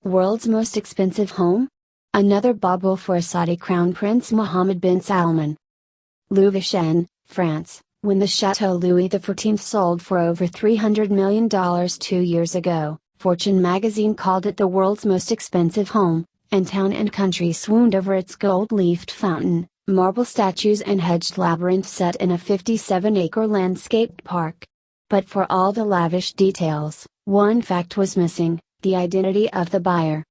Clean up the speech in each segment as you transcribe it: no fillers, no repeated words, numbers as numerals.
World's most expensive home? Another bauble for Saudi Crown Prince Mohammed Bin Salman. LOUVECIENNES, France, when the Chateau Louis XIV sold for over $300 million 2 years ago, Fortune magazine called it the world's most expensive home, and town and country swooned over its gold-leafed fountain, marble statues and hedged labyrinth set in a 57-acre landscaped park. But for all the lavish details, one fact was missing: the identity of the buyer.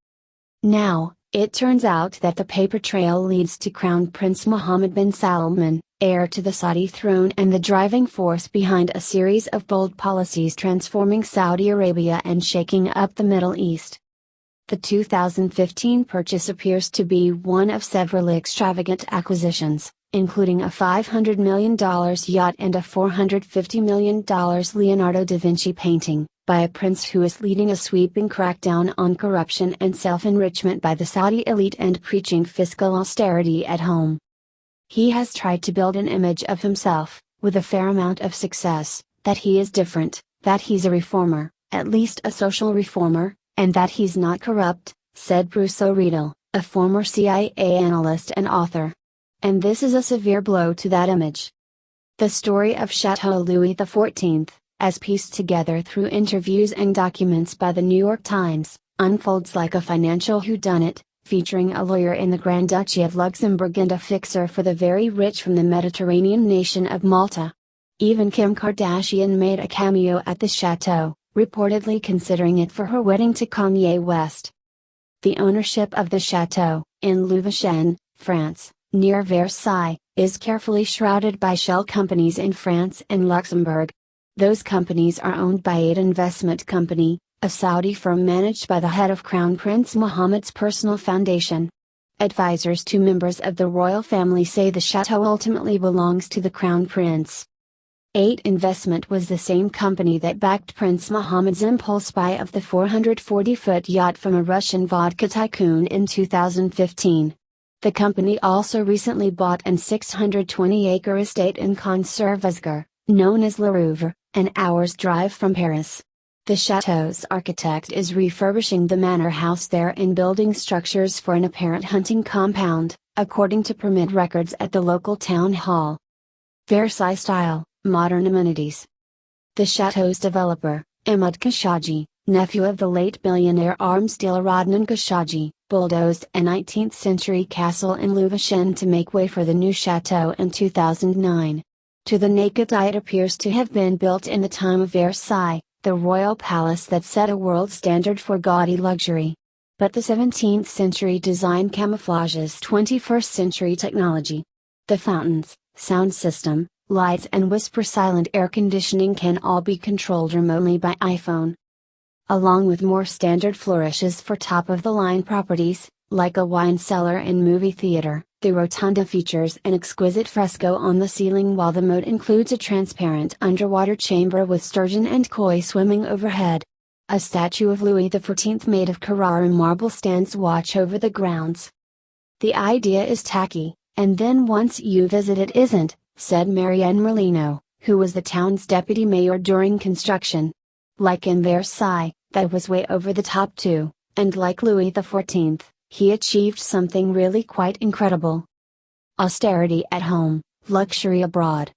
Now, it turns out that the paper trail leads to Crown Prince Mohammed bin Salman, heir to the Saudi throne and the driving force behind a series of bold policies transforming Saudi Arabia and shaking up the Middle East. The 2015 purchase appears to be one of several extravagant acquisitions, including a $500 million yacht and a $450 million Leonardo da Vinci painting, by a prince who is leading a sweeping crackdown on corruption and self-enrichment by the Saudi elite and preaching fiscal austerity at home. He has tried to build an image of himself, with a fair amount of success, that he is different, that he's a reformer, at least a social reformer, and that he's not corrupt, said Bruce O'Riedel, a former CIA analyst and author. And this is a severe blow to that image. The story of Chateau Louis XIV, as pieced together through interviews and documents by the New York Times, unfolds like a financial whodunit, featuring a lawyer in the Grand Duchy of Luxembourg and a fixer for the very rich from the Mediterranean nation of Malta. Even Kim Kardashian made a cameo at the chateau, reportedly considering it for her wedding to Kanye West. The ownership of the chateau, in Louveciennes, France, near Versailles, is carefully shrouded by shell companies in France and Luxembourg. Those companies are owned by Aid Investment Company, a Saudi firm managed by the head of Crown Prince Mohammed's personal foundation. Advisors to members of the royal family say the chateau ultimately belongs to the Crown Prince. Aid Investment was the same company that backed Prince Mohammed's impulse buy of the 440-foot yacht from a Russian vodka tycoon in 2015. The company also recently bought an 620-acre estate in Conservesgar, known as Le Louvre, an hour's drive from Paris. The chateau's architect is refurbishing the manor house there and building structures for an apparent hunting compound, according to permit records at the local town hall. Versailles style, modern amenities. The chateau's developer, Ahmad Khashoggi, nephew of the late billionaire arms dealer Adnan Khashoggi, bulldozed a 19th-century castle in Louveciennes to make way for the new chateau in 2009. To the naked eye it appears to have been built in the time of Versailles, the royal palace that set a world standard for gaudy luxury. But the 17th century design camouflages 21st century technology. The fountains, sound system, lights and whisper-silent air conditioning can all be controlled remotely by iPhone. Along with more standard flourishes for top-of-the-line properties, like a wine cellar and movie theater, the rotunda features an exquisite fresco on the ceiling, while the moat includes a transparent underwater chamber with sturgeon and koi swimming overhead. A statue of Louis XIV made of Carrara marble stands watch over the grounds. The idea is tacky, and then once you visit it isn't, said Marianne Merlino, who was the town's deputy mayor during construction. Like in Versailles, that was way over the top too, and like Louis XIV, he achieved something really quite incredible. Austerity at home, luxury abroad.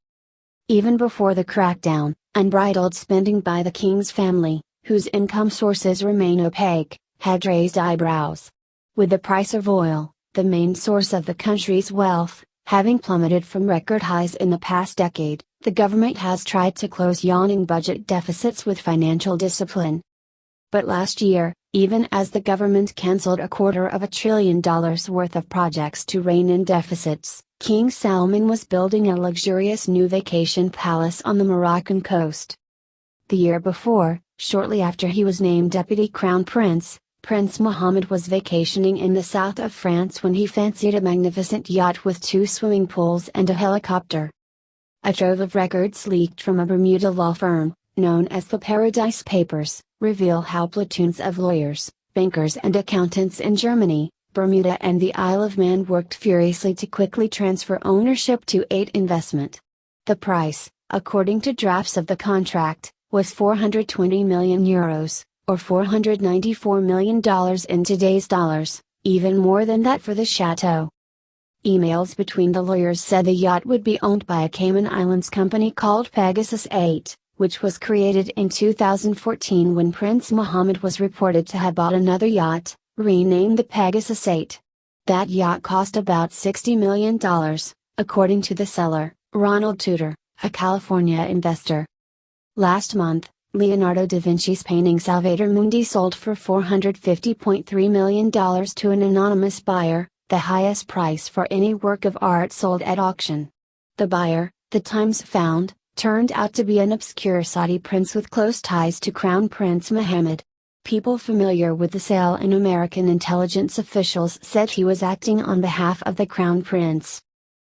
Even before the crackdown, unbridled spending by the king's family, whose income sources remain opaque, had raised eyebrows. With the price of oil, the main source of the country's wealth, having plummeted from record highs in the past decade, the government has tried to close yawning budget deficits with financial discipline. But last year, even as the government cancelled $250 billion worth of projects to rein in deficits, King Salman was building a luxurious new vacation palace on the Moroccan coast. The year before, shortly after he was named Deputy Crown Prince, Prince Mohammed was vacationing in the south of France when he fancied a magnificent yacht with 2 swimming pools and a helicopter. A trove of records leaked from a Bermuda law firm, known as the Paradise Papers, reveal how platoons of lawyers, bankers and accountants in Germany, Bermuda and the Isle of Man worked furiously to quickly transfer ownership to Aid Investment. The price, according to drafts of the contract, was €420 million, or $494 million in today's dollars, even more than that for the chateau. Emails between the lawyers said the yacht would be owned by a Cayman Islands company called Pegasus 8, which was created in 2014 when Prince Mohammed was reported to have bought another yacht, renamed the Pegasus 8. That yacht cost about $60 million, according to the seller, Ronald Tudor, a California investor. Last month, Leonardo da Vinci's painting Salvator Mundi sold for $450.3 million to an anonymous buyer, the highest price for any work of art sold at auction. The buyer, the Times found, turned out to be an obscure Saudi prince with close ties to Crown Prince Mohammed. People familiar with the sale and American intelligence officials said he was acting on behalf of the Crown Prince.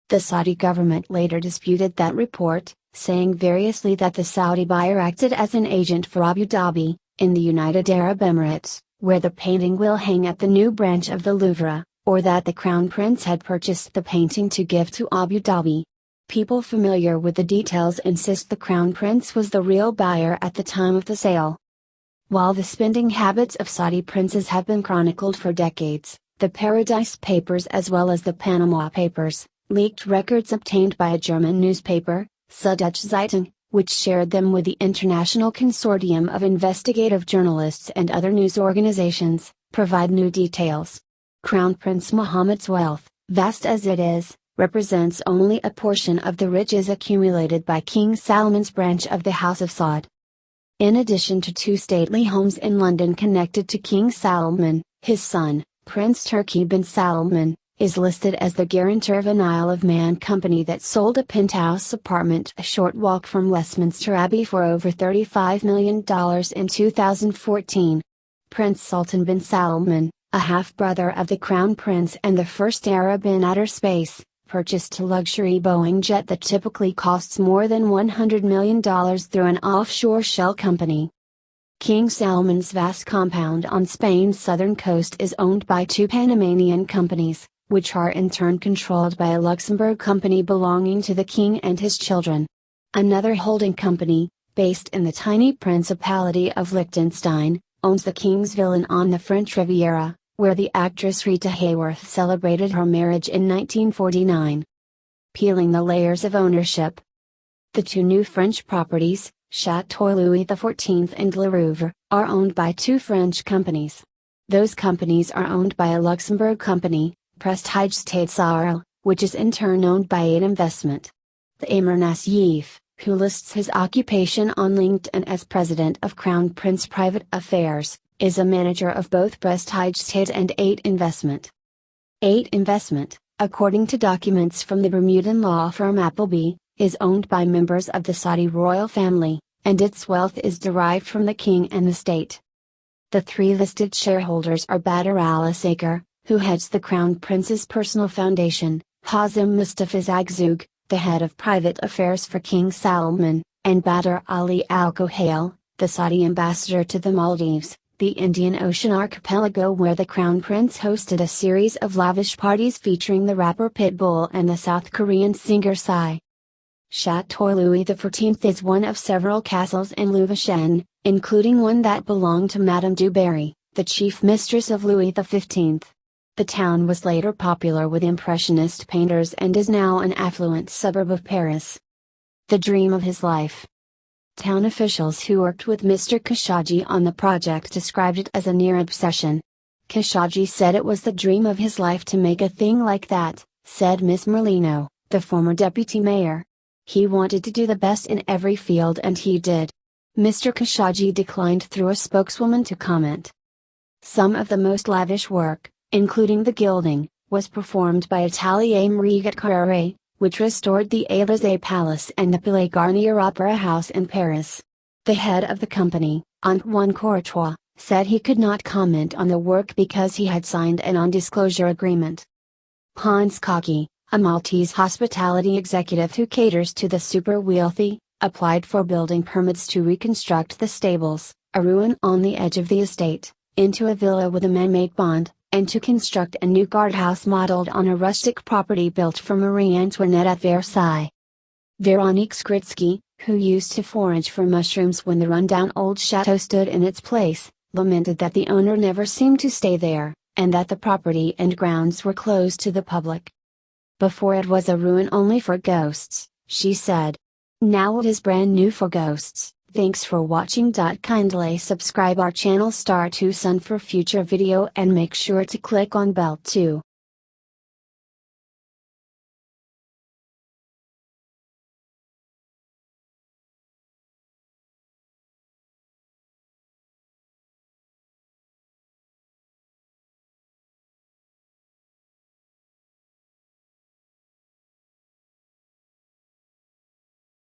The Saudi government later disputed that report, saying variously that the Saudi buyer acted as an agent for Abu Dhabi, in the United Arab Emirates, where the painting will hang at the new branch of the Louvre, or that the Crown Prince had purchased the painting to give to Abu Dhabi. People familiar with the details insist the Crown Prince was the real buyer at the time of the sale. While the spending habits of Saudi princes have been chronicled for decades, the Paradise Papers as well as the Panama Papers, leaked records obtained by a German newspaper, Süddeutsche Zeitung, which shared them with the International Consortium of Investigative Journalists and other news organizations, provide new details. Crown Prince Mohammed's wealth, vast as it is, represents only a portion of the riches accumulated by King Salman's branch of the House of Saud. In addition to two stately homes in London connected to King Salman, his son, Prince Turki bin Salman, is listed as the guarantor of an Isle of Man company that sold a penthouse apartment a short walk from Westminster Abbey for over $35 million in 2014. Prince Sultan bin Salman, a half-brother of the Crown Prince and the first Arab in outer space, purchased a luxury Boeing jet that typically costs more than $100 million through an offshore shell company. King Salman's vast compound on Spain's southern coast is owned by two Panamanian companies, which are in turn controlled by a Luxembourg company belonging to the king and his children. Another holding company, based in the tiny Principality of Liechtenstein, owns the King's Villa on the French Riviera, where the actress Rita Hayworth celebrated her marriage in 1949. Peeling the layers of ownership. The two new French properties, Chateau Louis XIV and Le Louvre, are owned by two French companies. Those companies are owned by a Luxembourg company, Prestige, which is in turn owned by Aid Investment. The Emir Nassif, who lists his occupation on LinkedIn as president of Crown Prince Private Affairs, is a manager of both Prestige and Aid Investment. Aid Investment, according to documents from the Bermudan law firm Appleby, is owned by members of the Saudi royal family, and its wealth is derived from the king and the state. The three listed shareholders are Badr al-Asaker, who heads the Crown Prince's personal foundation, Hazem Mustafa Zagzoug, the head of private affairs for King Salman, and Badr Ali Al-Kohail, the Saudi ambassador to the Maldives, the Indian Ocean archipelago where the Crown Prince hosted a series of lavish parties featuring the rapper Pitbull and the South Korean singer Psy. Chateau Louis XIV is one of several castles in Louveciennes, including one that belonged to Madame du Barry, the chief mistress of Louis XV. The town was later popular with Impressionist painters and is now an affluent suburb of Paris. The dream of his life. Town officials who worked with Mr. Khashoggi on the project described it as a near obsession. Khashoggi said it was the dream of his life to make a thing like that, said Ms. Merlino, the former deputy mayor. He wanted to do the best in every field and he did. Mr. Khashoggi declined through a spokeswoman to comment. Some of the most lavish work, including the gilding, was performed by Atelier Marigat Carrere, which restored the Élysée Palace and the Palais Garnier Opera House in Paris. The head of the company, Antoine Courtois, said he could not comment on the work because he had signed a non-disclosure agreement. Hans Kaki, a Maltese hospitality executive who caters to the super-wealthy, applied for building permits to reconstruct the stables, a ruin on the edge of the estate, into a villa with a man-made pond, and to construct a new guardhouse modeled on a rustic property built for Marie Antoinette at Versailles. Veronique Skritsky, who used to forage for mushrooms when the rundown old chateau stood in its place, lamented that the owner never seemed to stay there, and that the property and grounds were closed to the public. Before it was a ruin only for ghosts, she said. Now it is brand new for ghosts. Thanks for watching. Kindly subscribe our channel *2 Sun for future video and make sure to click on bell too.